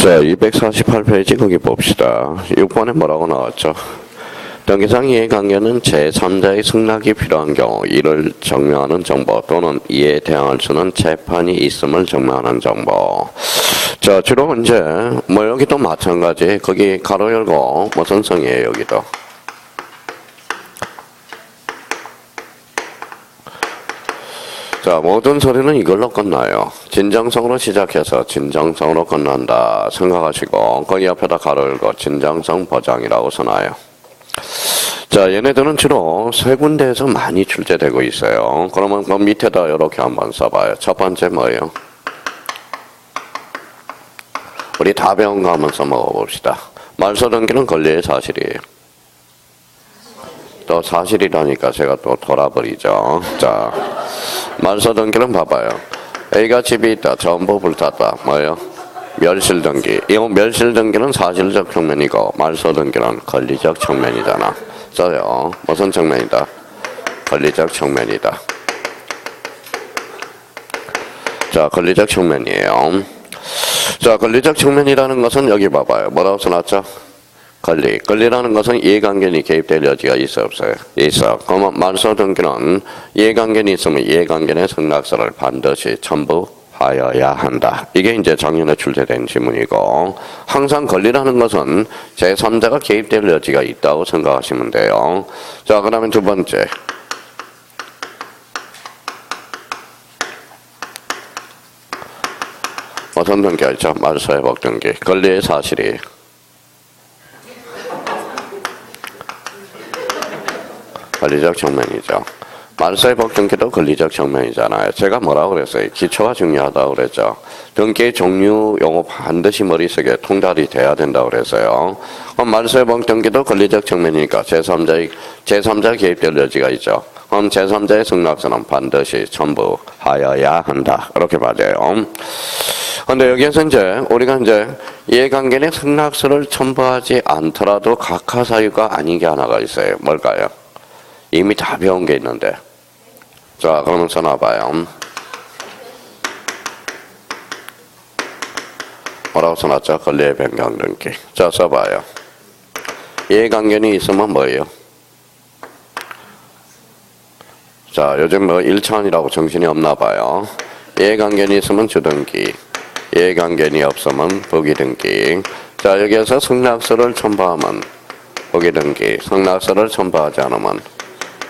자, 248페이지 거기 봅시다. 6번에 뭐라고 나왔죠? 등기상 이해관계는 제3자의 승낙이 필요한 경우 이를 증명하는 정보 또는 이에 대항할 수는 재판이 있음을 증명하는 정보. 자, 주로 이제 뭐 여기도 마찬가지. 거기 가로 열고 무슨 성이에요 여기도. 자, 모든 소리는 이걸로 끝나요. 진정성으로 시작해서 진정성으로 끝난다 생각하시고 거기 옆에다 가로 열고 진정성 보장이라고 써놔요. 자, 얘네들은 주로 세 군데에서 많이 출제되고 있어요. 그러면 그 밑에다 이렇게 한번 써봐요. 첫 번째 뭐예요? 우리 다 배운 거 한번 써먹어봅시다. 말소등기는 권리의 사실이에요. 또 사실이라니까 제가 또 돌아버리죠. 자, 말소등기는 봐봐요. A가 집이 있다. 전부 불탔다. 뭐예요? 멸실등기. 이 멸실등기는 사실적 측면이고 말소등기는 권리적 측면이잖아. 써요. 무슨 측면이다? 권리적 측면이다. 자, 권리적 측면이에요. 자, 권리적 측면이라는 것은 여기 봐봐요. 뭐라고 써놨죠? 권리. 권리라는 것은 이해관계니 개입될 여지가 있어 없어요? 있어. 그러면 말소등기는 이해관계니 있으면 이해관계의 승낙서를 반드시 첨부하여야 한다. 이게 이제 작년에 출제된 지문이고, 항상 권리라는 것은 제3자가 개입될 여지가 있다고 생각하시면 돼요. 자, 그 다음에 두 번째. 어떤 등기가 있죠? 말소회복 등기. 권리의 사실이. 권리적 측면이죠. 말소회복 등기도 권리적 측면이잖아요. 제가 뭐라고 그랬어요? 기초가 중요하다고 그랬죠. 등기의 종류 용어 반드시 머릿속에 통달이 돼야 된다고 그랬어요. 그럼 말소회복 등기도 권리적 측면이니까 제3자의 개입될 여지가 있죠. 그럼 제3자의 승낙서는 반드시 첨부하여야 한다. 이렇게 맞아요. 근데 여기에서 이제 우리가 이제 이해관계의 승낙서를 첨부하지 않더라도 각하사유가 아닌 게 하나가 있어요. 뭘까요? 이미 다 배운 게 있는데. 자, 그러면 써놔봐요. 뭐라고 써놨죠? 권리의 변경 등기. 자, 써봐요. 이해관계는 있으면 뭐예요? 자, 요즘 뭐 1차원이라고 정신이 없나 봐요. 이해관계는 있으면 주등기. 이해관계는 없으면 부기등기. 자, 여기에서 승낙서를 첨부하면 부기등기. 승낙서를 첨부하지 않으면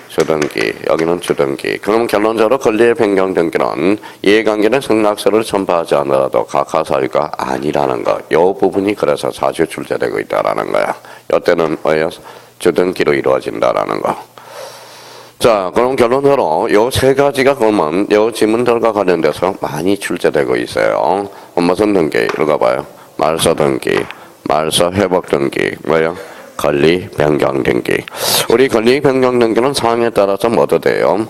주등기. 여기는 주등기. 그럼 결론적으로 권리의 변경 등기는 이해관계는 승낙서를 첨부하지 않아도 각하사유가 아니라는 거. 이 부분이 그래서 자주 출제되고 있다라는 거야. 이때는 뭐예요? 주등기로 이루어진다라는 거. 자, 그럼 결론적으로 요 세 가지가 그러면 요 지문들과 관련돼서 많이 출제되고 있어요. 무슨 등기? 읽어봐요. 말소 등기, 말소 회복 등기, 뭐예요? 권리 변경 등기. 우리 권리 변경 등기는 사항에 따라서 뭐도 돼요?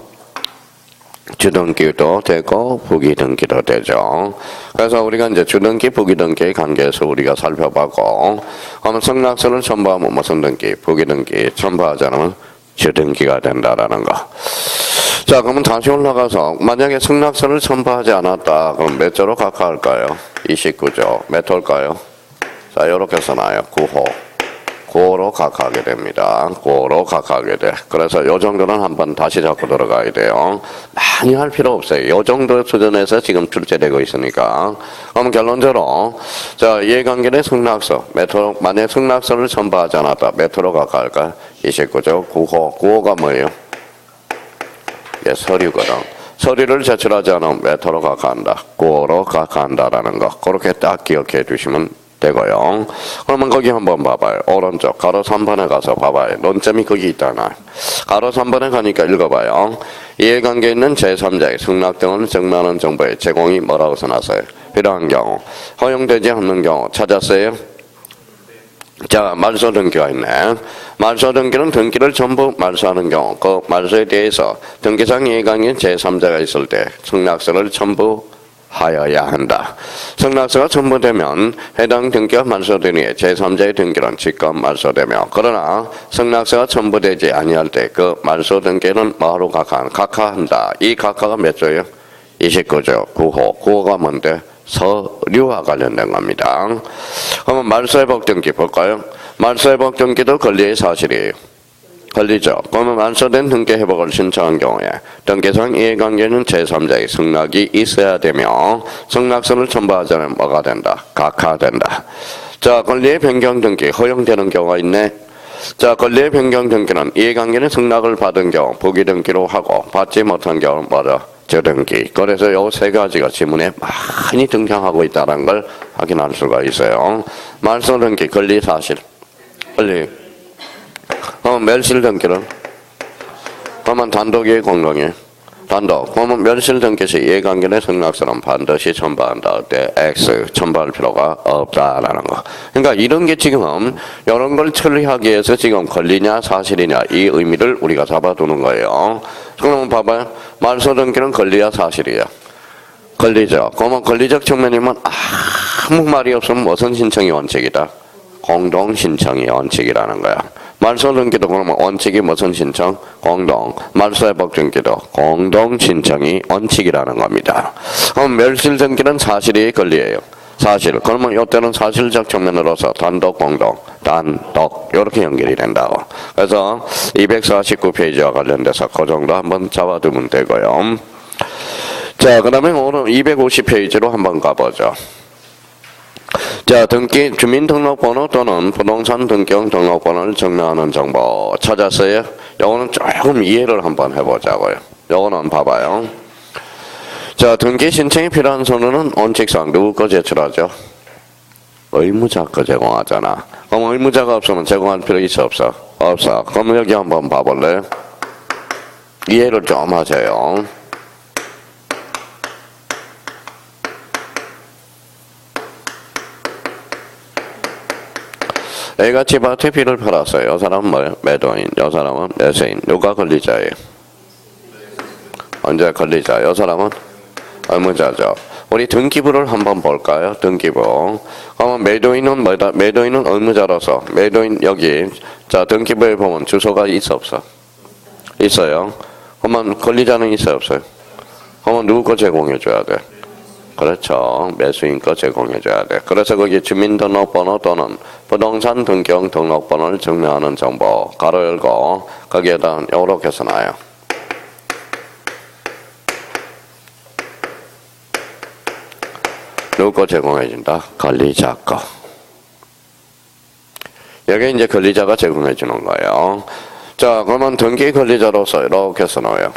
주등기도 되고 부기등기도 되죠. 그래서 우리가 이제 주등기, 부기등기의 관계에서 우리가 살펴보고, 그러면 승낙서를 첨부하면 무슨 등기? 부기등기. 첨부하지 않으면 주등기가 된다라는 거. 자, 그러면 다시 올라가서 만약에 승낙서를 첨부하지 않았다. 그럼 몇 조로 각하할까요? 29조. 몇 호일까요? 자, 이렇게 써놔요. 9호. 9호로 각하하게 됩니다. 9호로 각하하게 돼. 그래서 요 정도는 한번 다시 잡고 들어가야 돼요. 많이 할 필요 없어요. 요 정도 수준에서 지금 출제되고 있으니까. 그럼 결론적으로 자, 이해관계의 승낙서. 몇 호로, 만약 승낙서를 첨부하지 않았다. 몇 호로 각하할까요? 29조 9호. 9호가 뭐예요? 예, 서류거든. 서류를 제출하지 않으면 몇 호로 각하한다? 9호로 각하한다라는 거. 그렇게 딱 기억해 두시면 되고요. 그러면 거기 한번 봐봐요. 오른쪽 가로 3번에 가서 봐봐요. 논점이 거기 있잖아. 가로 3번에 가니까 읽어봐요. 이해관계 있는 제3자의 승낙 등을 증명하는 정보의 제공이 뭐라고 써놨어요? 필요한 경우. 허용되지 않는 경우 찾았어요? 자, 말소 등기가 있네. 말소 등기는 등기를 전부 말소하는 경우 그 말소에 대해서 등기상 이해관계 제3자가 있을 때 승낙서를 첨부하여야 한다. 승낙서가 첨부되면 해당 등기가 말소되니 제3자의 등기는 직권 말소되며, 그러나 승낙서가 첨부되지 아니할 때 그 말소 등기는 뭐로 각하한다. 이 각하가 몇 조예요? 29조 9호. 9호가 뭔데? 서류와 관련된 겁니다. 그러면 말소회복 등기 볼까요? 말소회복 등기도 권리의 사실이에요. 권리죠. 그러면 말소된 등기 회복을 신청한 경우에 등기상 이해관계는 제3자의 승낙이 있어야 되며 승낙서를 첨부하지 않으면 뭐가 된다? 각하된다. 자, 권리의 변경 등기 허용되는 경우가 있네. 자, 권리의 변경 등기는 이해관계는 승낙을 받은 경우 부기 등기로 하고 받지 못한 경우는 뭐죠? 저등기. 그래서 요 세 가지가 지문에 많이 등장하고 있다는 걸 확인할 수가 있어요. 말소 등기 권리 사실. 권리. 멸실 등기는? 그러면 단독이에요, 공동이에요? 단독. 그러면 멸실 등기 시 이해관계의 승낙서는 반드시 첨부한다. 어때? X 첨부할 필요가 없다라는 거. 그러니까 이런 게 지금 이런 걸 처리하기 위해서 지금 권리냐 사실이냐 이 의미를 우리가 잡아두는 거예요. 그럼 봐봐요. 말소 등기는 권리야 사실이야? 권리죠. 그러면 권리적 측면이면 아무 말이 없으면 무슨 신청이 원칙이다? 공동 신청이 원칙이라는 거야. 말소 등기도 그러면 원칙이 무슨 신청? 공동. 말소회복 등기도 공동 신청이 원칙이라는 겁니다. 그럼 멸실 등기는 사실이 권리예요. 사실. 그러면 이때는 사실적 측면으로서 단독, 공동, 단독 이렇게 연결이 된다고. 그래서 249페이지와 관련돼서 그 정도 한번 잡아두면 되고요. 자, 그 다음에 오늘 250페이지로 한번 가보죠. 자, 등기 주민등록번호 또는 부동산 등기용 등록번호를 증명하는 정보 찾았어요? 요거는 조금 이해를 한번 해보자고요. 요거는 봐봐요. 자, 등기 신청이 필요한 서류는 원칙상 누구 거 제출하죠? 의무자 거 제공하잖아. 그럼 의무자가 없으면 제공할 필요 있어 없어? 없어. 그럼 여기 한번 봐볼래요? 이해를 좀 하세요. A가 집 앞에 비를 팔았어요. 이 사람은 뭐예요? 매도인. 이 사람은 매수인. 누가 권리자예요? 언제 권리자? 이 사람은 의무자죠. 우리 등기부를 한번 볼까요? 등기부. 그러면 매도인은 뭐다? 매도인은 의무자로서 매도인 여기 자 등기부에 보면 주소가 있어 없어? 있어요. 그러면 권리자는 있어요 없어요? 그러면 누구 거 제공해 줘야 돼? 그렇죠. 매수인 거 제공해줘야 돼. 그래서 거기 주민등록번호 또는 부동산 등기용 등록번호를 증명하는 정보 가로 열고 거기에다 이렇게 써놔요. 누구 거 제공해준다? 권리자 거. 여기 이제 권리자가 제공해주는 거예요. 자, 그러면 등기 권리자로서 이렇게 써놓아요.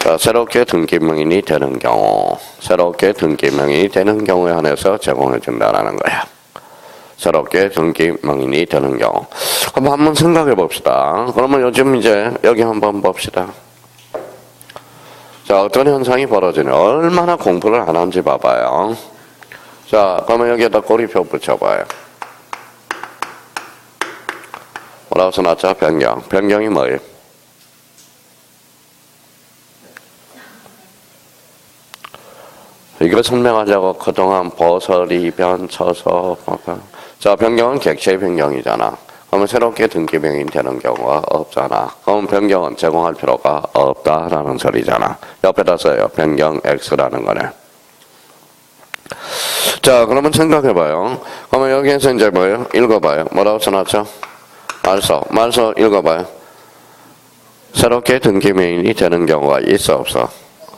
자, 새롭게 등기명인이 되는 경우, 새롭게 등기명인이 되는 경우에 한해서 제공해 준다라는 거야. 새롭게 등기명인이 되는 경우. 그럼 한번 생각해 봅시다. 그러면 요즘 이제 여기 한번 봅시다. 자, 어떤 현상이 벌어지냐. 얼마나 공부를 안 한지 봐봐요. 자, 그러면 여기에다 꼬리표 붙여봐요. 뭐라고 써놨죠? 변경. 변경이 뭐예요? 이걸 설명하려고 그동안 버설이 변쳐서 자, 변경은 객체의 변경이잖아. 그러면 새롭게 등기명인 되는 경우가 없잖아. 그럼 변경은 제공할 필요가 없다라는 소리잖아. 옆에다 써요. 변경 X라는 거네. 자, 그러면 생각해봐요. 그러면 여기에서 이제 뭐예요? 읽어봐요. 뭐라고 써놨죠? 말소 읽어봐요. 새롭게 등기명인이 되는 경우가 있어 없어?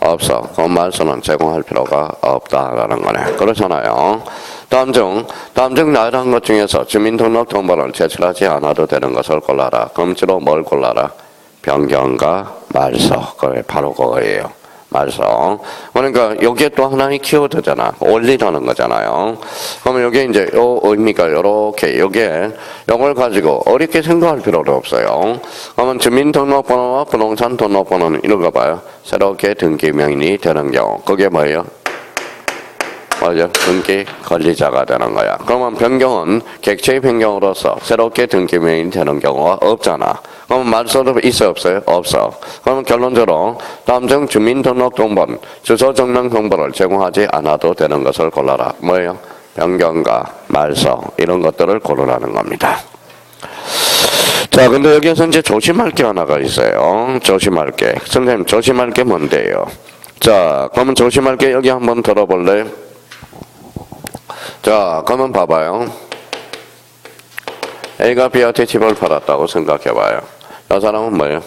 없어. 그럼 말소는 제공할 필요가 없다라는 거네. 그렇잖아요. 다음 중 나열한 것 중에서 주민등록번호를 제출하지 않아도 되는 것을 골라라. 그럼 주로 뭘 골라라? 변경과 말소. 그게 바로 그거예요. 말소. 그러니까 여기에 또 하나의 키워드잖아. 원리라는 거잖아요. 그러면 여기 이제 요 의미가 요렇게 여기에 이걸 가지고 어렵게 생각할 필요도 없어요. 그러면 주민등록번호와 부동산 등록번호는 읽어봐요. 새롭게 등기명인이 되는 경우. 그게 뭐예요? 맞아. 등기 권리자가 되는 거야. 그러면 변경은 객체의 변경으로서 새롭게 등기명인이 되는 경우가 없잖아. 그러면 말소도 있어요 없어요? 없어. 그러면 결론적으로 다음 중 주민등록등본, 주소증명등본을 제공하지 않아도 되는 것을 골라라. 뭐예요? 변경과 말소 이런 것들을 고르라는 겁니다. 자, 근데 여기에서 이제 조심할 게 하나가 있어요. 조심할 게. 선생님, 조심할 게 뭔데요? 자, 그러면 조심할 게 여기 한번 들어볼래요? 자, 그러면 봐봐요. A가 B한테 집을 팔았다고 생각해봐요. 이 사람은 뭐예요?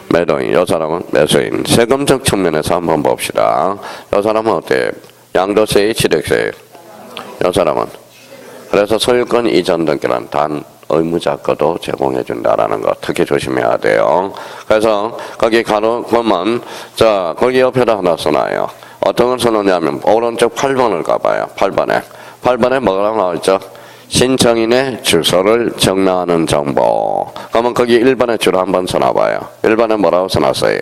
매도인. 이 사람은 매수인. 세금적 측면에서 한번 봅시다. 이 사람은 어때요? 양도세에 취득세예요. 이 사람은. 그래서 소유권 이전 등기는 단 의무자 거도 제공해 준다라는 거 특히 조심해야 돼요. 그래서 거기 보면 자 거기 옆에다 하나 써놔요. 어떤 걸 써놓냐면 오른쪽 8번을 가봐요. 8번에 뭐라고 나와있죠? 신청인의 주소를 정리하는 정보. 그러면 거기 1번에 주로 한번 써놔봐요. 1번에 뭐라고 써놨어요?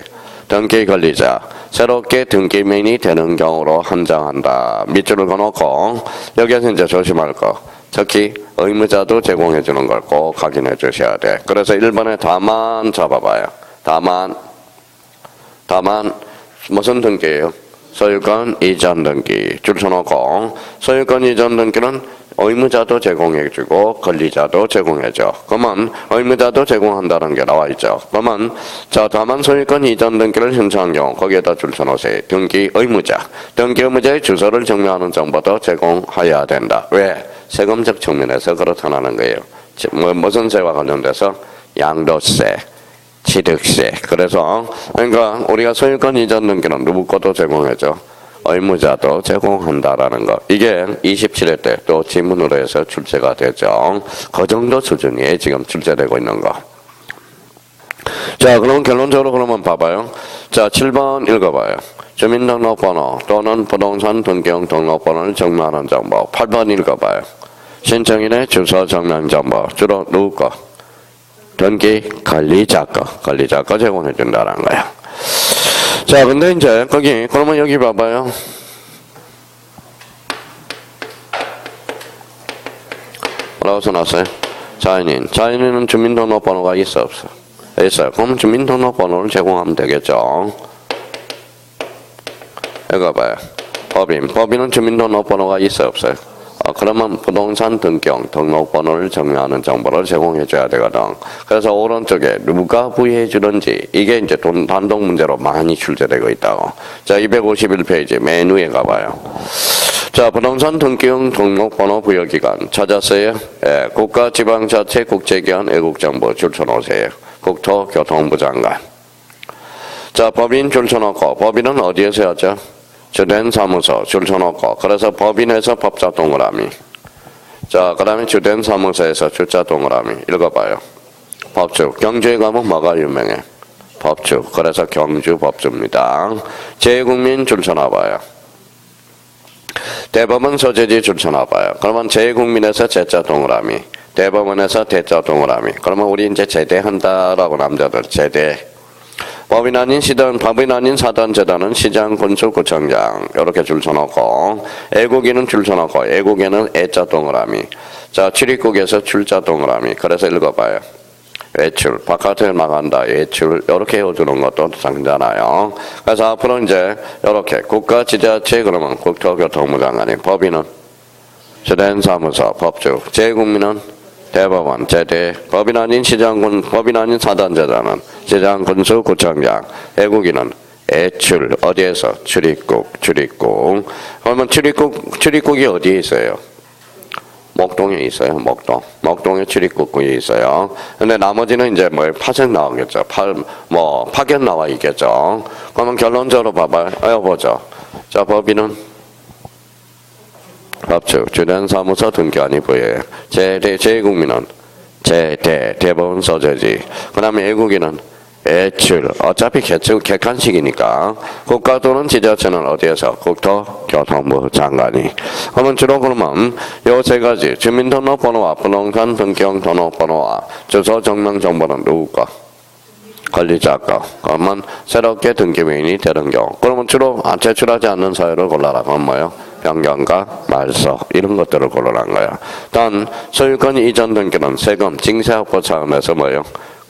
등기 권리자 새롭게 등기민이 되는 경우로 한정한다. 밑줄을 그어놓고 여기에서 이제 조심할 거 특히 의무자도 제공해 주는 걸 꼭 확인해 주셔야 돼. 그래서 1번에 다만 잡아봐요. 다만 무슨 등기예요? 소유권 이전 등기 줄 서놓고 소유권 이전 등기는 의무자도 제공해주고 권리자도 제공해줘. 그러면 의무자도 제공한다는 게 나와 있죠. 그러면 자 다만 소유권 이전 등기를 신청한 경우 거기에다 줄 서놓으세요. 등기 의무자의 주소를 증명하는 정보도 제공해야 된다. 왜? 세금적 측면에서 그렇다는 거예요. 무슨 세와 관련돼서 양도세, 취득세. 그래서 그러니까 우리가 소유권 이전 등기는 누구 것도 제공해줘. 의무자도 제공한다라는 거. 이게 27회 때 또 지문으로 해서 출제가 되죠. 그 정도 수준이 지금 출제되고 있는 거. 자, 그럼 결론적으로 그러면 봐봐요. 자, 7번 읽어봐요. 주민등록번호 또는 부동산 등기용 등록번호를 정리하는 정보. 8번 읽어봐요. 신청인의 주소 정량 정보. 주로 누구 거? 등기 관리자 거 제공해 준다는 거야. 자, 근데 이제 그러면 여기 봐봐요. 뭐라고 써놨어요? 자인은 주민등록번호가 있어 없어? 있어요. 그럼 주민등록번호를 제공하면 되겠죠. 이거 봐요. 법인은 주민등록번호가 있어 없어요? 그러면 부동산 등기용 등록번호를 정리하는 정보를 제공해 줘야 되거든. 그래서 오른쪽에 누가 부여해 주는지 이게 이제 단독 문제로 많이 출제되고 있다고. 자, 251페이지 맨 위에 가봐요. 자, 부동산 등기용 등록번호 부여기관 찾았어요? 예, 국가지방자치 국제기관 애국정보 줄 서놓으세요. 국토교통부 장관. 자, 법인 줄 서놓고 법인은 어디에서 하죠? 주된 사무소 줄 서놓고 그래서 법인에서 법자 동그라미. 자, 그 다음에 주된 사무소에서 주자 동그라미. 읽어봐요. 법주. 경주에 가면 뭐가 유명해? 법주. 그래서 경주 법주입니다. 제 국민 줄 서놔봐요. 대법원 소재지 줄 서놔봐요. 그러면 제 국민에서 제자 동그라미. 대법원에서 대자 동그라미. 그러면 우리 이제 제대한다라고 남자들 제대. 법인 아닌 사단재단은 시장, 군수, 구청장 이렇게 줄 서놓고 애국인은 줄 서놓고 애국에는 애자 동그라미. 자, 출입국에서 출자 동그라미. 그래서 읽어봐요. 외출, 바깥에 나간다, 외출 이렇게 해주는 것도 상잖아요. 그래서 앞으로 이제 이렇게 국가지자체 그러면 국토교통부 장관이 법인은 주된 사무소, 법주, 제 국민은 대법원, 제대, 법인 아닌 사단재단은 시장, 군수, 구청장, 애국인은 애출, 어디에서? 출입국. 그러면 출입국이 어디에 있어요? 목동에 있어요, 목동에 출입국이 있어요. 근데 나머지는 이제 파견 나오겠죠. 파견 나와 있겠죠. 그러면 결론적으로 봐봐요. 보죠. 자, 법인은 법주, 주된 사무소 등기관이 부여해요. 제 국민은 대법원 소재지. 그 다음에 애국인은 애출. 어차피 객관식이니까. 국가 또는 지자체는 어디에서? 국토교통부 장관이. 그러면 요 세 가지. 주민등록번호와 부동산 등기용 등록번호와 주소 정명 정보는 누구 거? 권리자 거. 그러면 새롭게 등기민이 되는 경우. 그러면 주로 제출하지 않는 사유를 골라라. 그건 뭐예요? 변경과 말소 이런 것들을 고르란 거야. 단 소유권 이전 등기는 세금 징세 확보 차원에서 뭐예요?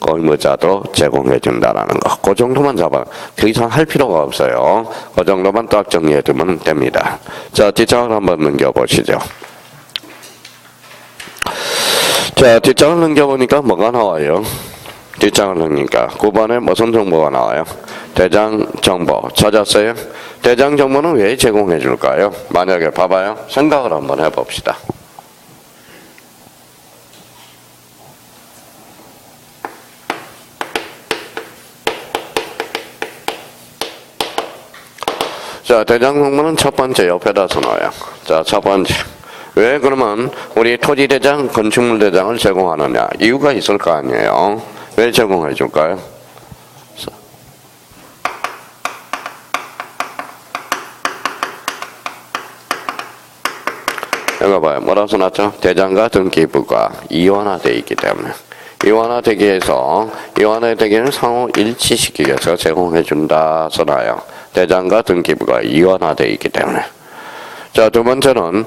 의무자도 제공해 준다라는 거. 그 정도만 잡아. 그 이상 할 필요가 없어요. 그 정도만 딱 정리해 두면 됩니다. 자, 뒷장을 한번 넘겨보시죠. 자, 뒷장을 넘겨보니까 뭐가 나와요? 뒷장을 넘기니까 9번에 무슨 정보가 나와요? 대장 정보 찾았어요? 대장 정보는 왜 제공해 줄까요? 만약에 봐봐요. 생각을 한번 해봅시다. 자, 대장 정보는 첫 번째 옆에다 써놔요. 자, 첫 번째. 왜 그러면 우리 토지대장, 건축물대장을 제공하느냐? 이유가 있을 거 아니에요. 왜 제공해 줄까요? 여기 봐요. 뭐라고 써놨죠? 대장과 등기부가 이원화되어 있기 때문에. 이원화되기 위해서, 이원화되기는 상호 일치시키기 위해서 제공해 준다 써놔요. 대장과 등기부가 이원화되어 있기 때문에. 자, 두 번째는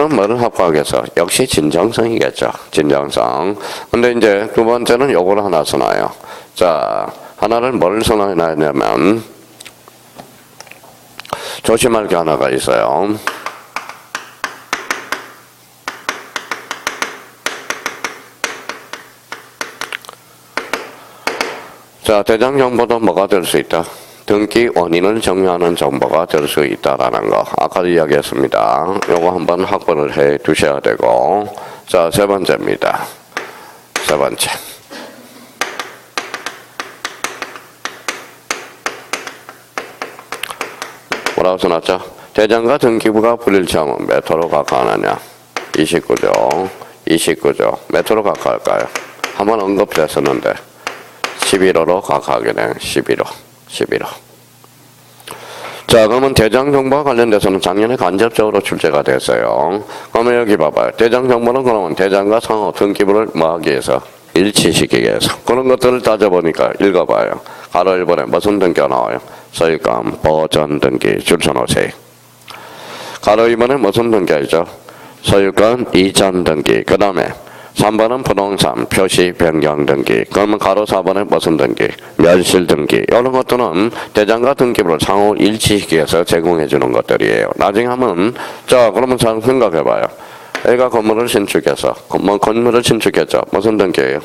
뭐를 확보하기 위해서? 역시 진정성이겠죠. 진정성. 근데 이제 두 번째는 요걸 하나 써놔요. 자, 하나를 뭘 써놔야냐면, 조심할 게 하나가 있어요. 자, 대장 정보도 뭐가 될 수 있다? 등기 원인을 정리하는 정보가 될 수 있다라는 거. 아까도 이야기했습니다. 요거 한번 확보를 해 두셔야 되고. 자, 세 번째입니다. 세 번째. 뭐라고 써놨죠? 대장과 등기부가 불일치하면 몇 호로 각하하느냐? 29조. 29조. 몇 호로 각하할까요? 한번 언급됐었는데 11호로 각하하게 되는 11호. 자, 그러면 대장 정보와 관련돼서는 작년에 간접적으로 출제가 됐어요. 그러면 여기 봐봐요. 대장 정보는 그러면 대장과 상호 등기부를 뭐 하기 위해서? 일치시키기 위해서. 그런 것들을 따져보니까 읽어봐요. 가로 1번에 무슨 등기가 나와요? 소유권, 보전 등기, 줄 서놓으세요. 가로 2번에 무슨 등기가 있죠? 소유권, 이전 등기. 그 다음에 3번은 부동산, 표시, 변경 등기. 그러면 가로 4번에 무슨 등기? 멸실 등기. 이런 것들은 대장과 등기부를 상호 일치시키기 위해서 제공해 주는 것들이에요. 나중에 하면, 자, 그러면 잘 생각해봐요. A가 건물을 신축해서, 건물을 신축했죠. 무슨 등기예요?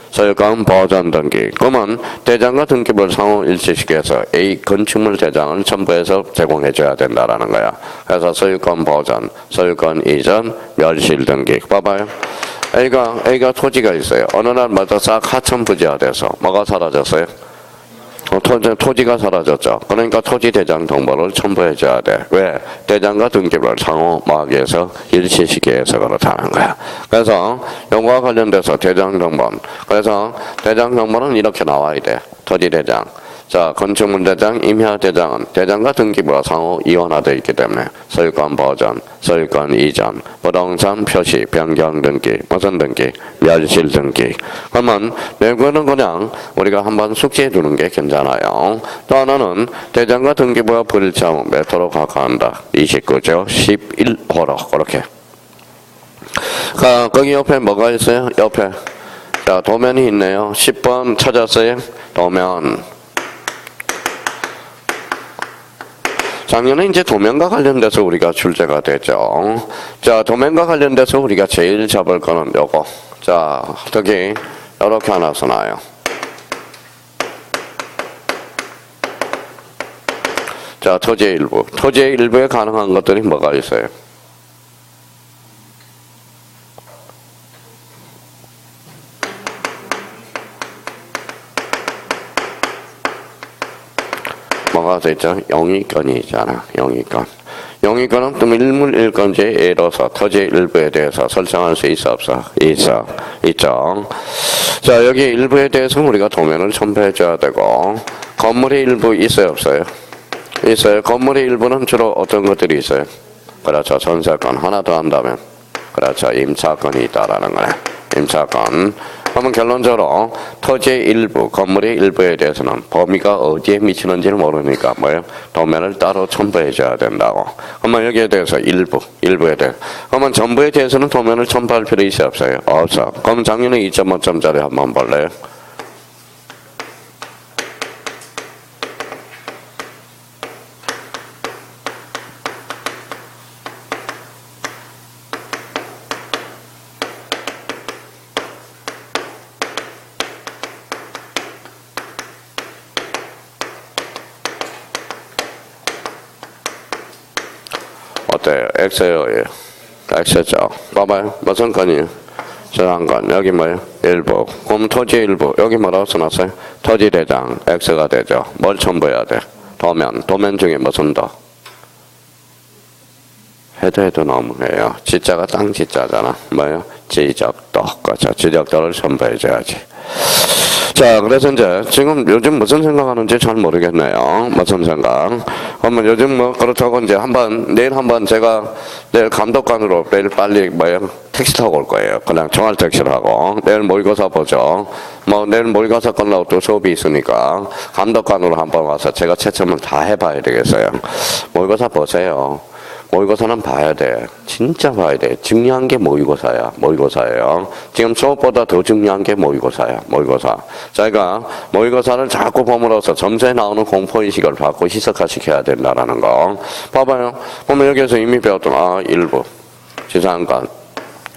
소유권 보전 등기. 그러면 대장과 등기부를 상호 일치시키기 위해서 A 건축물 대장을 첨부해서 제공해 줘야 된다라는 거야. 그래서 소유권 보전, 소유권 이전, 멸실 등기. 봐봐요. A가 토지가 있어요. 어느 날마다 싹 하천부지화돼서 뭐가 사라졌어요? 토지가 사라졌죠. 그러니까 토지 대장 정보를 첨부해줘야 돼. 왜? 대장과 등기부를 상호 뭐하기 위해서 일치시키기 위해서 그렇다는 거야. 그래서 요거와 관련돼서 대장 정보는, 그래서 대장 정보는 이렇게 나와야 돼. 토지 대장. 자, 건축물 대장, 임야 대장은 대장과 등기부가 상호 이원화되어 있기 때문에 소유권 보전, 소유권 이전, 부동산 표시, 변경 등기, 무슨 등기? 멸실 등기. 그러면 내구는 그냥 우리가 한번 숙지해 두는 게 괜찮아요. 또 하나는 대장과 등기부가 불일치하면 몇 호로 각하한다? 29조 11호로 그렇게. 거기 옆에 뭐가 있어요? 옆에. 자, 도면이 있네요. 10번 찾았어요? 도면. 작년에 이제 도면과 관련돼서 우리가 출제가 됐죠. 자, 도면과 관련돼서 우리가 제일 잡을 거는 요거. 자, 특히 이렇게 하나 써놔요. 자, 토지의 일부. 토지의 일부에 가능한 것들이 뭐가 있어요? 뭐가 있죠? 영위권이 있잖아. 영위권. 영위권은 또 일물일권제의 예로서 토지의 일부에 대해서 설정할 수 있어 없어? 있죠. 자, 여기 일부에 대해서 우리가 도면을 첨부해 줘야 되고, 건물의 일부 있어요 없어요? 있어요. 건물의 일부는 주로 어떤 것들이 있어요? 그렇죠. 전세권 하나 더 한다면, 그렇죠. 임차권이 있다라는 거네. 임차권. 그러면 결론적으로 토지의 일부, 건물의 일부에 대해서는 범위가 어디에 미치는지를 모르니까 뭐예요? 도면을 따로 첨부해 줘야 된다고. 그러면 여기에 대해서 일부에 대해. 그러면 전부에 대해서는 도면을 첨부할 필요 있어요 없어요? 없어. 그럼 작년에 2.5점짜리 한번 볼래요? 어때요? X예요? X죠. 봐봐요. 무슨 건이에요? 저장건. 여기 뭐예요? 일부. 그럼 토지 일부. 여기 뭐라고 써놨어요? 토지 대장. X가 되죠. 뭘 첨부해야 돼? 도면. 도면 중에 무슨 도? 해도 너무해요. 지자가 땅 지자잖아. 뭐예요? 지적도. 그렇죠. 지적도를 첨부해줘야지. 자, 그래서 이제 지금 요즘 무슨 생각하는지 잘 모르겠네요. 무슨 생각? 그러면 요즘 뭐 그렇다고 이제 내일 한번 제가 내일 감독관으로 내일 빨리 뭐예요? 택시 타고 올 거예요. 그냥 정할 택시를 하고 내일 모의고사 보죠. 뭐 내일 모의고사 끝나고 또 수업이 있으니까 감독관으로 한번 와서 제가 채점을 다 해봐야 되겠어요. 모의고사 보세요. 모의고사는 봐야 돼. 진짜 봐야 돼. 중요한 게 모의고사야. 모의고사예요. 지금 수업보다 더 중요한 게 모의고사야. 모의고사. 저희가 모의고사를 자꾸 보므로써 점수에 나오는 공포의식을 받고 희석화시켜야 된다는 거. 봐봐요. 보면 여기서 이미 배웠던 일부. 지상관.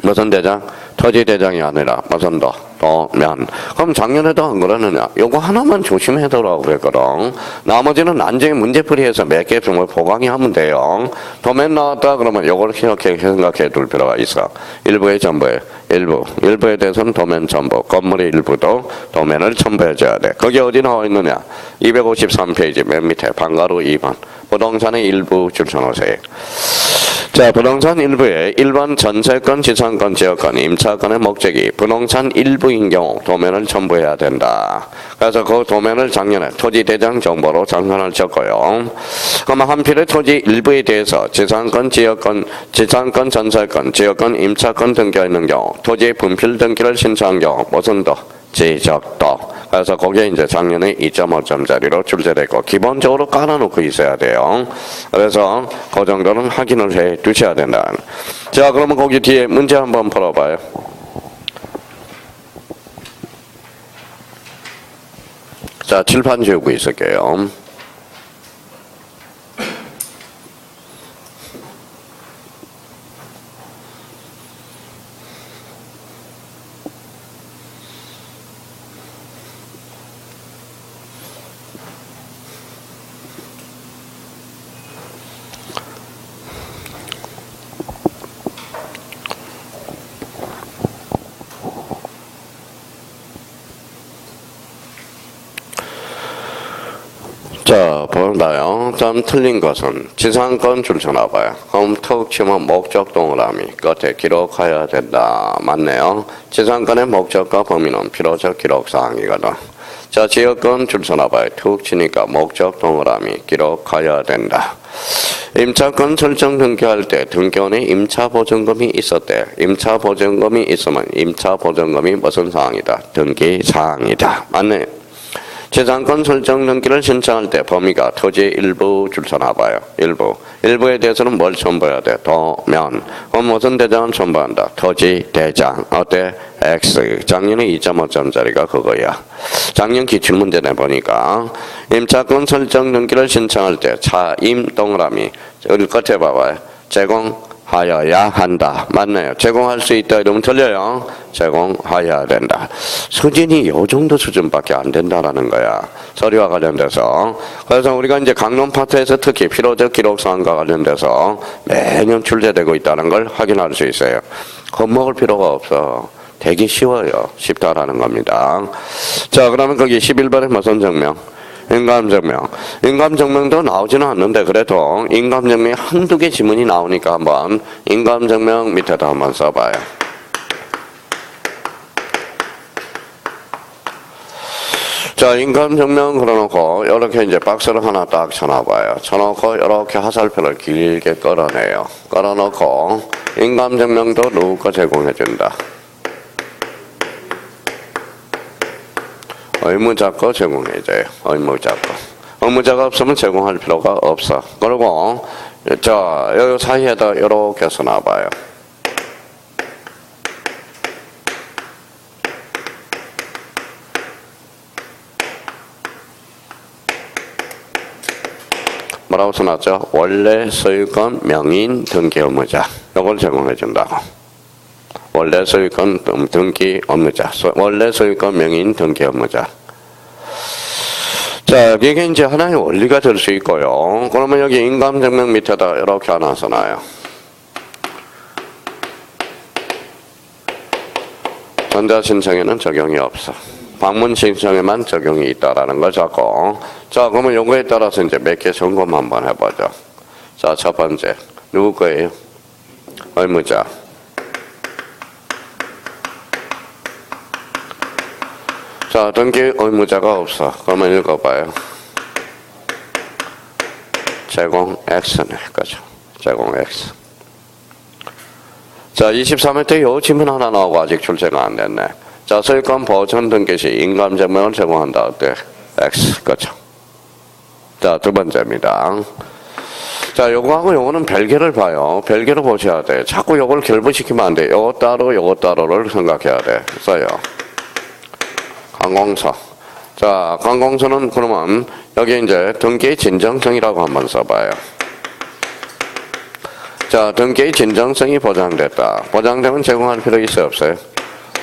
무슨 대장? 토지 대장이 아니라 무슨 도? 도면. 그럼 작년에도 안 그러느냐? 요거 하나만 조심해더라고 그랬거든. 나머지는 나중에 문제풀이해서 몇 개 정말 보강이 하면 돼요. 도면 나왔다 그러면 요걸 이렇게 생각해 둘 필요가 있어. 일부의 전부에 일부에 대해서는 도면 첨부. 건물의 일부도 도면을 첨부해줘야 돼. 거기 어디 나와 있느냐? 253페이지 맨 밑에 방가루 2번. 부동산의 일부 줄쳐놓으세요. 자, 부동산 일부에 일반 전세권, 지상권, 지역권, 임차권의 목적이 부동산 일부인 경우 도면을 첨부해야 된다. 그래서 그 도면을 작년에 토지 대장 정보로 장관을 쳤고요. 그러면 한필의 토지 일부에 대해서 지상권, 지역권, 지상권, 전세권, 지역권, 임차권 등기가 있는 경우 토지 분필 등기를 신청한 경우 무슨 도? 지적도. 그래서 거기에 이제 작년에 2.5점짜리로 출제되고 기본적으로 깔아놓고 있어야 돼요. 그래서 그 정도는 확인을 해 두셔야 된다. 자, 그러면 거기 뒤에 문제 한번 풀어봐요. 자, 칠판 지우고 있을게요. 자, 보나요? 좀 틀린 것은 지상권 줄쳐놔봐요. 그럼 툭 치면 목적 동그라미 끝에 기록해야 된다. 맞네요. 지상권의 목적과 범위는 필요적 기록사항이거든. 자, 지역권 줄쳐놔봐요. 툭 치니까 목적 동그라미 기록해야 된다. 임차권 설정 등기할 때 등기원에 임차보증금이 있었대. 임차보증금이 있으면 임차보증금이 무슨 사항이다? 등기사항이다. 맞네. 지상권 설정 등기를 신청할 때 범위가 토지 일부 줄쳐놔봐요. 일부에 대해서는 뭘 첨부해야 돼? 도면. 그럼 무슨 대장을 첨부한다? 토지 대장. 어때? X. 작년에 2.5점짜리가 그거야. 작년 기출문제 내보니까 임차권 설정 등기를 신청할 때 차임 동그라미 여기 끝에 봐봐요. 제공하여야 한다. 맞네요. 제공할 수 있다 이러면 틀려요. 제공하여야 된다. 수준이 요 정도 수준밖에 안 된다라는 거야. 서류와 관련돼서. 그래서 우리가 이제 강론 파트에서 특히 필요적 기록사항과 관련돼서 매년 출제되고 있다는 걸 확인할 수 있어요. 겁먹을 필요가 없어. 되게 쉬워요. 쉽다라는 겁니다. 자, 그러면 거기 11번에 무슨 증명? 인감증명. 인감증명도 나오지는 않는데 그래도 인감증명이 한두 개 지문이 나오니까 한번 인감증명 밑에다 한번 써봐요. 자, 인감증명 걸어놓고 이렇게 이제 박스를 하나 딱 쳐놔봐요. 쳐놓고 이렇게 화살표를 길게 끌어내요. 끌어놓고 인감증명도 누가 제공해준다. 의무자거 제공해줘요. 의무자거. 의무자가 없으면 제공할 필요가 없어. 그리고 자, 여기 사이에다 이렇게 써놔봐요. 뭐라고 써놨죠? 원래 소유권 명인 등기 의무자. 이걸 제공해준다고. 원래 소유권 등기 업무자, 원래 소유권 명인 등기 업무자. 자, 이게 이제 하나의 원리가 될 수 있고요. 그러면 여기 인감증명 밑에다 이렇게 하나 써놔요. 전자신청에는 적용이 없어. 방문신청에만 적용이 있다라는 거 잡고. 자, 그러면 요거에 따라서 이제 몇 개 점검 한번 해보죠. 자, 첫 번째. 누구 거예요? 의무자. 자, 등기 의무자가 없어. 그러면 읽어봐요. 제공 X네. 그죠? 제공 X. 자, 23회 때 요 질문 하나 나오고 아직 출제가 안 됐네. 자, 소유권 보전 등기 시 인감증명을 제공한다. 어때? X. 그죠? 자, 두 번째입니다. 자, 요거하고 요거는 별개를 봐요. 별개로 보셔야 돼. 자꾸 요걸 결부시키면 안 돼. 요거 따로, 요거 따로를 생각해야 돼. 써요. 관공서. 자, 관공서는 그러면 여기 이제 등기 진정성이라고 한번 써봐요. 자, 등기 진정성이 보장됐다. 보장되면 제공할 필요 있어요, 없어요?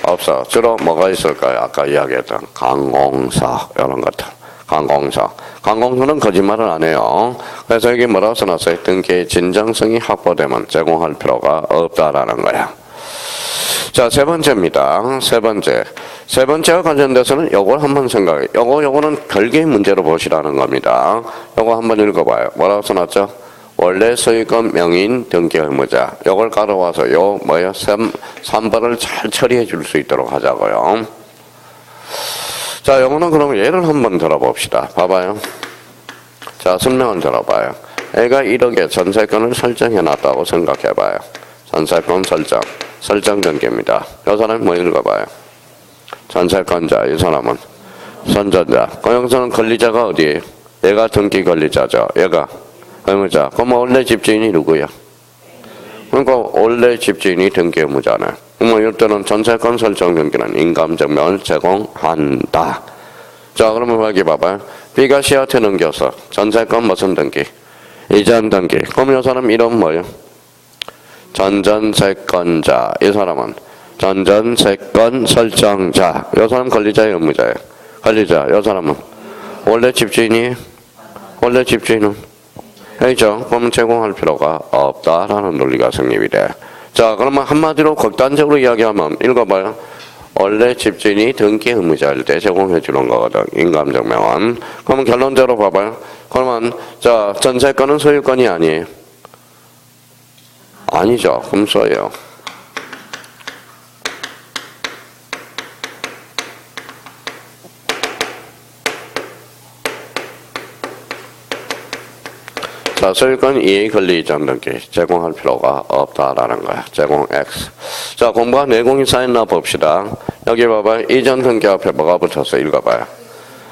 없어. 주로 뭐가 있을까요? 아까 이야기했던 관공서 이런 것들. 관공서. 관공서는 거짓말을 안 해요. 그래서 여기 뭐라고 써놨어요? 등기 진정성이 확보되면 제공할 필요가 없다라는 거야. 자, 세 번째입니다. 세 번째. 세 번째와 관련돼서는 요걸 한번 생각해. 요거는 별개의 문제로 보시라는 겁니다. 요거 한번 읽어봐요. 뭐라고 써놨죠? 원래 소유권 명인 등기 의무자. 요걸 깔아와서 요 뭐야? 3번을 잘 처리해 줄 수 있도록 하자고요. 자, 요거는 그러면 예를 한번 들어봅시다. 봐봐요. 자, 설명을 들어봐요. 애가 1억에 전세권을 설정해 놨다고 생각해 봐요. 전세권 설정 등기입니다. 이 사람이 뭐 읽어봐요. 전세권자, 이 사람은 선전자. 그 여기서는 권리자가 어디예요? 얘가 등기 권리자죠. 얘가 의무자. 그럼 원래 집주인이 누구야? 그러니까 원래 집주인이 등기 의무자네. 그러면 이때는 전세권 설정 등기는 인감증명을 제공한다. 자, 그러면 여기 봐봐요. B가 C한테 넘겨서 전세권 무슨 등기? 이전 등기. 그럼 이 사람 이름 뭐예요? 전전세권자. 이 사람은 전전세권 설정자. 이 사람 권리자예요, 의무자예요? 권리자. 이 사람은 원래 집주인이? 원래 집주인은? 그렇죠. 그러면 제공할 필요가 없다라는 논리가 성립이 돼. 자, 그러면 한마디로 극단적으로 이야기하면 읽어봐요. 원래 집주인이 등기 의무자일 때 제공해 주는 거거든. 인감증명은. 그러면 결론적으로 봐봐요. 그러면 자, 전세권은 소유권이 아니에요. 아니죠. 그럼 써요. 자, 소유권 이해 권리 이전 등기 제공할 필요가 없다라는 거야. 제공 X. 자, 공부가 내공이 쌓였나 봅시다. 여기 봐봐요. 이전 등기 앞에 뭐가 붙었어? 읽어봐요.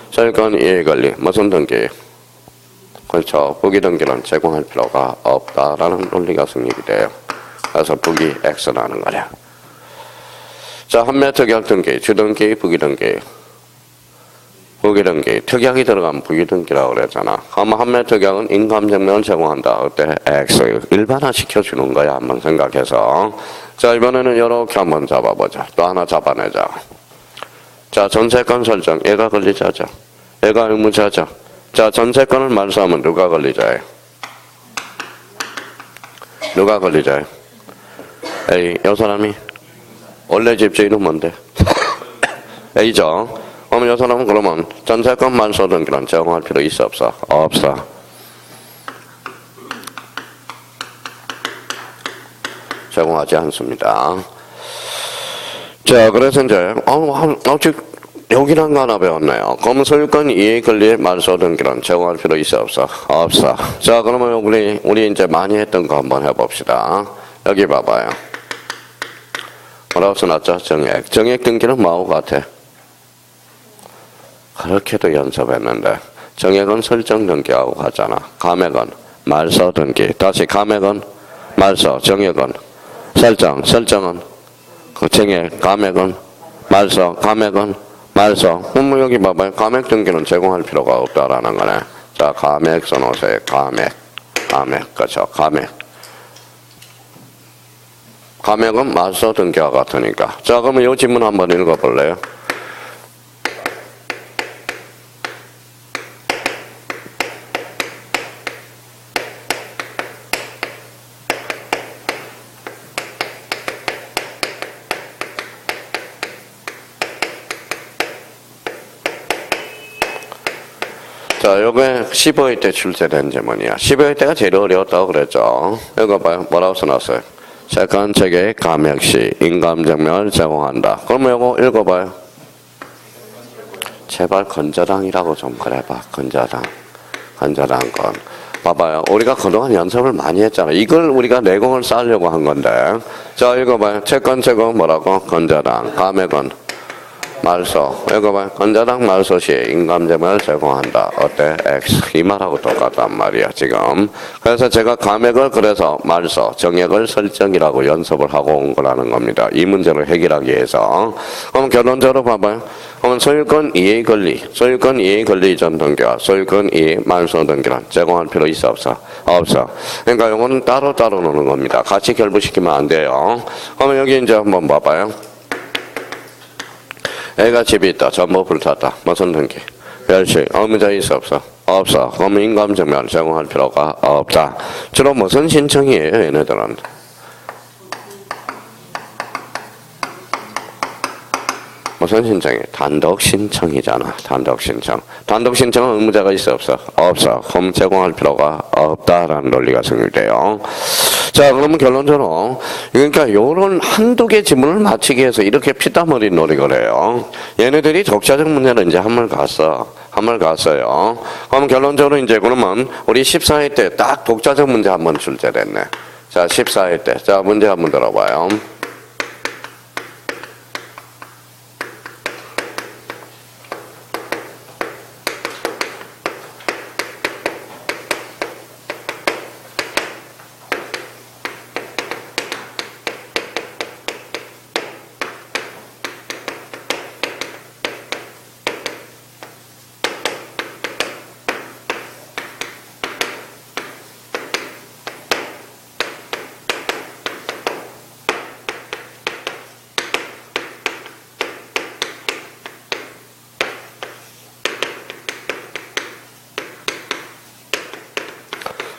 소유권 이해 권리 무슨 등기? 그렇죠. 부기 등기는 제공할 필요가 없다라는 논리가 성립이 돼요. 그래서 부기 X라는 거야. 자, 한매 특약 등기, 주등기, 부기 등기. 부기 등기, 특약이 들어가면 부기 등기라고 그랬잖아. 그러면 한매 특약은 인감증명을 제공한다. 어때? X. 일반화 시켜주는 거야. 한번 생각해서. 자, 이번에는 이렇게 한번 잡아보자. 또 하나 잡아내자. 자, 전세권 설정. 얘가 권리자죠. 얘가 의무자죠. 자, 전세권을 말소하면 누가 권리자예요? 누가 권리자예요? A. 이 사람이? 원래 집주인은 뭔데? A죠. 그러면 이 사람은 그러면 전세권 말소 등기는 제공할 필요 있어 없어? 없어. 제공하지 않습니다. 자, 그래서 이제 아직 여기란 거 하나 배웠네요. 그러면 소유권 이해 권리 말소 등기는 제공할 필요 있어 없어? 없어. 자, 그러면 우리 이제 많이 했던 거 한번 해봅시다. 여기 봐봐요. 뭐라고 써놨죠? 정액. 정액 등기는 뭐하고 같아? 그렇게도 연습했는데 정액은 설정 등기하고 같잖아. 감액은 말소 등기. 다시 감액은 말소, 정액은 설정, 설정은 그 정액, 감액은 말소, 감액은 말소. 그럼 여기 봐봐요. 감액 등기는 제공할 필요가 없다라는 거네. 자, 감액 써놓으세요. 감액, 그렇죠. 감액은 말소 등기와 같으니까. 자, 그러면 이 질문 한번 읽어볼래요? 자, 요게 15회 때 출제된 제문이야. 15회 때가 제일 어려웠다고 그랬죠. 이거 봐요. 뭐라고 써놨어요? 세컨 체계의 감액 시 인감증명을 제공한다. 그러면 이거 읽어봐요. 제발 건저당이라고 좀 그래봐. 건저당. 건저당 건. 봐봐요. 우리가 그동안 연습을 많이 했잖아. 이걸 우리가 내공을 쌓으려고 한 건데. 자, 읽어봐요. 채권 제공 뭐라고? 건저당. 감액은 말소. 읽어봐요. 건저당 말소 시에 인감증명을 제공한다. 어때? X. 이 말하고 똑같단 말이야, 지금. 그래서 제가 감액을 그래서 말소, 정액을 설정이라고 연습을 하고 온 거라는 겁니다. 이 문제를 해결하기 위해서. 그럼 결론적으로 봐봐요. 그러면 소유권 이해 권리, 소유권 이해 권리 이전 등기와 소유권 이해 말소 등기는 제공할 필요 있어 없어? 없어. 그러니까 이거는 따로따로 노는 겁니다. 같이 결부시키면 안 돼요. 그러면 여기 이제 한번 봐봐요. 애가 집이 있다. 전부 불탔다. 무슨 등기? 별식. 의무자 있어 없어? 없어. 그러면 인감증명을 제공할 필요가 없다. 주로 무슨 신청이에요, 얘네들은? 무슨 신청이? 단독 신청이잖아. 단독 신청. 단독 신청은 의무자가 있어 없어? 없어. 그럼 제공할 필요가 없다라는 논리가 성립돼요. 자, 그러면 결론적으로 그러니까 요런 한두 개 지문을 맞히기 위해서 이렇게 피땀 흘린 노력을 해요. 얘네들이 독자적 문제는 이제 한물 갔어. 한물 갔어요. 그럼 결론적으로 이제 그러면 우리 14회 때 딱 독자적 문제 한번 출제됐네. 자, 14회 때. 자, 문제 한번 들어봐요.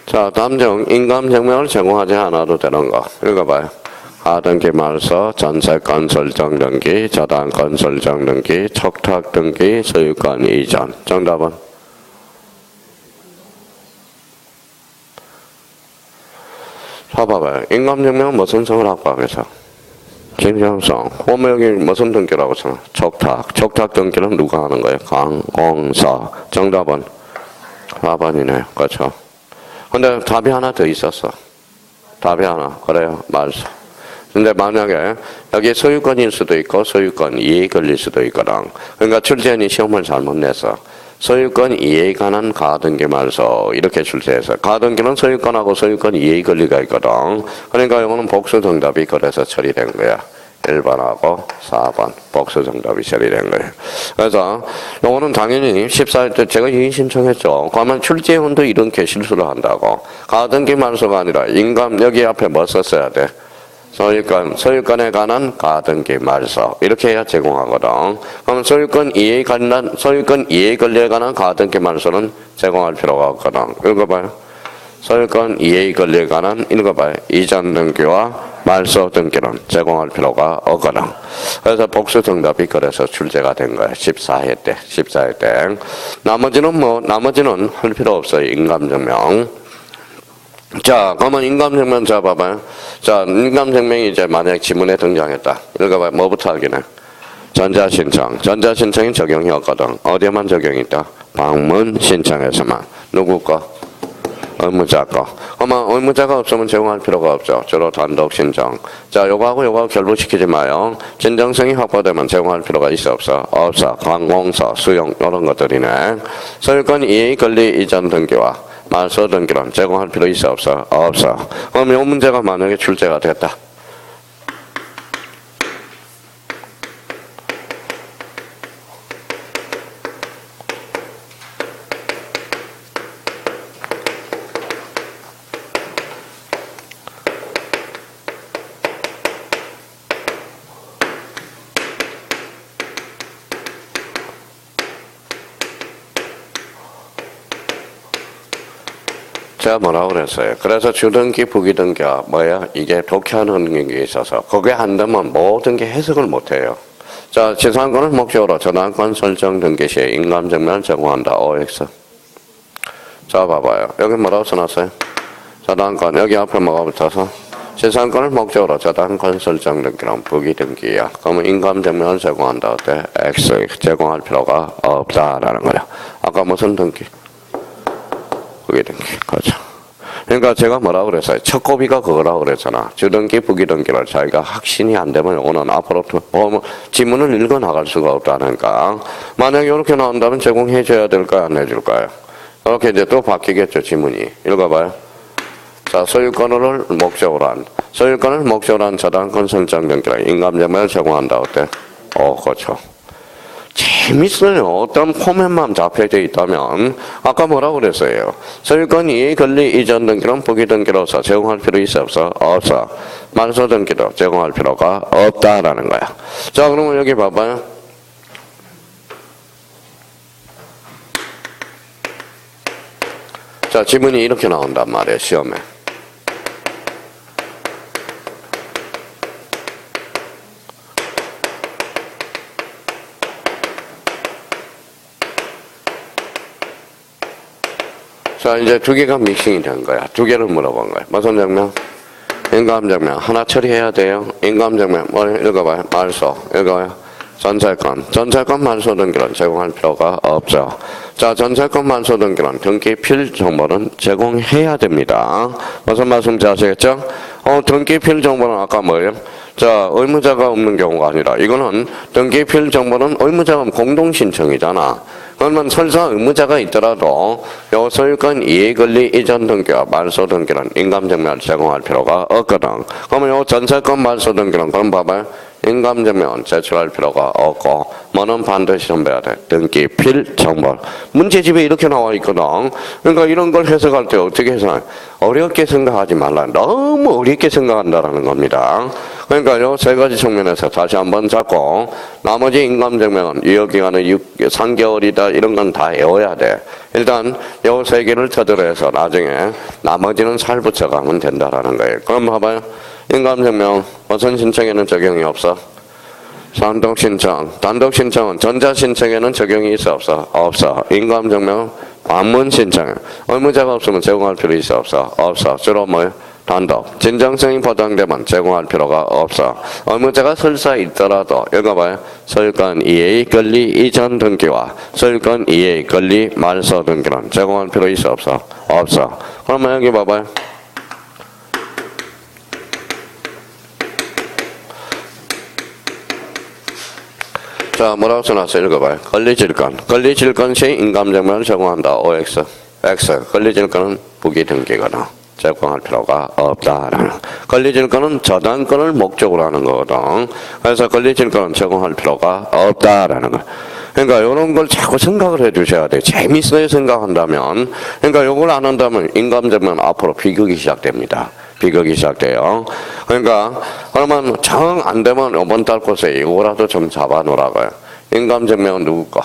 자, 다음 중 인감증명을 제공하지 않아도 되는 거 읽어봐요. 하등기 말소, 전세권 설정 등기, 저당권 설정 등기, 촉탁 등기, 소유권 이전. 정답은? 봐봐요. 인감증명은 무슨 성을 합법에서? 김정성. 그러면 여기 무슨 등기라고 써? 촉탁. 촉탁 등기는 누가 하는 거예요? 강공서. 정답은? 4번이네요. 그렇죠. 근데 답이 하나 더 있었어. 답이 하나. 그래요. 말소. 근데 만약에 여기 소유권일 수도 있고 소유권 이해에 걸릴 수도 있거든. 그러니까 출제인이 시험을 잘못 내서 소유권 이해에 관한 가등기 말소 이렇게 출제해서 가등기는 소유권하고 소유권 이해에 권리가 있거든. 그러니까 이거는 복수 정답이 그래서 처리된 거야. 1번하고 4번 복수 정답이 처리된 거예요. 그래서 요거는 당연히 14일 때 제가 이의 신청했죠. 그러면 출제원도 이렇게 실수를 한다고. 가등기 말소가 아니라 인감 여기 앞에 뭐 썼어야 돼? 소유권에 관한 가등기 말소 이렇게 해야 제공하거든. 그럼 소유권 이해에 권리에 관한 가등기 말소는 제공할 필요가 없거든. 읽어봐요. 소유권 이해에 권리에 관한 읽어봐요. 이전 등기와 말소 등기는 제공할 필요가 없거든. 그래서 복수 정답이 그래서 출제가 된 거예요. 14회 때. 14회 때. 나머지는 할 필요 없어요. 인감증명. 자, 그러면 인감증명 잡아봐요. 자, 인감증명이 이제 만약 지문에 등장했다. 읽어봐요. 뭐부터 하기는? 전자신청. 전자신청이 적용이 없거든. 어디에만 적용이 있다? 방문 신청에서만. 누구 거? 의무자 거. 그러면 의무자가 없으면 제공할 필요가 없죠. 주로 단독 신청. 자, 요거하고 결부시키지 마요. 진정성이 확보되면 제공할 필요가 있어 없어? 없어. 관공서, 수용 이런 것들이네. 소유권 이해 권리 이전 등기와 말소 등기는 제공할 필요 있어 없어? 없어. 그럼 이 문제가 만약에 출제가 됐다. 제가 뭐라고 그랬어요? 그래서 주등기, 부기등기가 뭐야? 이게 독해하는 게 있어서 그게 안 되면 모든 게 해석을 못해요. 자, 지상권을 목적으로 저당권 설정 등기 시에 인감증명을 제공한다. OX. 자, 봐봐요. 여기 뭐라고 써놨어요? 저당권. 여기 앞에 뭐가 붙어서? 재산권을 목적으로 저당권 설정 등기랑 부기 등기야. 그러면 인감증명을 제공한다. 어때? X. 제공할 필요가 없다라는 거야. 아까 무슨 등기? 부기 등기. 그렇죠. 그러니까 제가 뭐라고 그랬어요? 첫 고비가 그거라고 그랬잖아. 주등기, 부기등기를 자기가 확신이 안 되면 오늘 앞으로 지문을 읽어 나갈 수가 없다니까. 만약에 이렇게 나온다면 제공해 줘야 될까요? 안 해줄까요? 이렇게 이제 또 바뀌겠죠, 지문이. 읽어봐요. 자, 소유권을 목적으로 한 저당권 설정 등기랑 인감증명을 제공한다. 어때? 그렇죠. 재밌어요. 어떤 포맷만 잡혀져 있다면 아까 뭐라고 그랬어요? 소유권 이의 권리 이전 등기는 부기 등기로서 제공할 필요 있어 없어? 없어. 말소 등기도 제공할 필요가 없다라는 거야. 자, 그러면 여기 봐봐요. 자, 지문이 이렇게 나온단 말이에요. 시험에. 자, 이제 두 개가 믹싱이 된 거야. 두 개를 물어본 거야. 무슨 증명? 인감증명. 하나 처리해야 돼요. 인감증명. 뭐 읽어봐요. 말소. 읽어봐요. 전세권 말소 등기는 제공할 필요가 없죠. 자, 전세권 말소 등기는 등기필 정보는 제공해야 됩니다. 무슨 말씀인지 아시겠죠? 등기필 정보는 아까 뭐예요? 자, 의무자가 없는 경우가 아니라 이거는 등기필 정보는 의무자가 공동신청이잖아. 그러면 설사 의무자가 있더라도 요 소유권 이해권리 이전 등기와 말소 등기는 인감증명을 제공할 필요가 없거든. 그러면 요 전세권 말소 등기는 그럼 봐봐요. 인감증명은 제출할 필요가 없고 뭐는 반드시 전배해야 돼. 등기필 정보. 문제집에 이렇게 나와 있거든. 그러니까 이런 걸 해석할 때 어떻게 해석해? 어렵게 생각하지 말라. 너무 어렵게 생각한다라는 겁니다. 그러니까 요 세 가지 측면에서 다시 한번 잡고 나머지 인감증명은 유효기간은 3개월이다 이런 건 다 외워야 돼. 일단 요 세 개를 터득을 해서 나중에 나머지는 살 붙여가면 된다라는 거예요. 그럼 봐봐요. 인감증명 무슨 신청에는 적용이 없어? 단독 신청은 전자신청에는 적용이 있어 없어? 없어. 인감증명 방문 신청 의무자가 없으면 제공할 필요 있어 없어? 없어. 주로 뭐예요? 단독. 진정성이 보장되면 제공할 필요가 없어. 의무자가 설사 있더라도 읽어봐요. 소유권 이해 권리 이전 등기와 소유권 이해 권리 말소 등기는 제공할 필요 있어 없어? 없어. 그러면 여기 봐봐요. 자, 뭐라고 써놨어요? 읽어봐요. 권리질권 시 인감증명을 제공한다. OX. X. 권리질권은 부기 등기거든. 제공할 필요가 없다라는. 권리질권은 저당권을 목적으로 하는 거거든. 그래서 권리질권은 제공할 필요가 없다라는 거. 그러니까 이런 걸 자꾸 생각을 해 주셔야 돼. 재밌어요 생각한다면. 그러니까 이걸 안 한다면 인감증명 앞으로 비극이 시작됩니다. 비극이 시작돼요. 그러니까 그러면 정 안 되면 이번 달 곳에 이거라도 좀 잡아놓으라고요. 인감증명은 누구 거?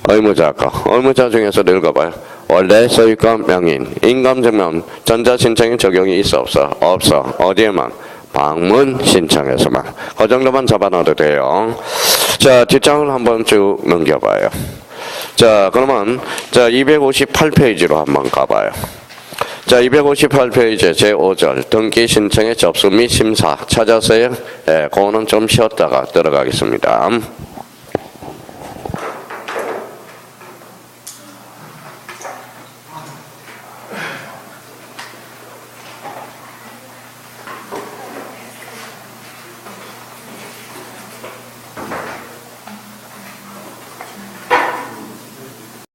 의무자 거. 의무자 중에서 읽어봐요. 원래 소유권 명인 인감증명 전자신청에 적용이 있어 없어? 없어. 어디에만? 방문 신청에서만. 그 정도만 잡아놔도 돼요. 자, 뒷장을 한번 쭉 넘겨봐요. 자, 그러면 자 258페이지로 한번 가봐요. 자, 258페이지 제5절 등기 신청의 접수 및 심사 찾았어요? 예, 그거는 좀 쉬었다가 들어가겠습니다.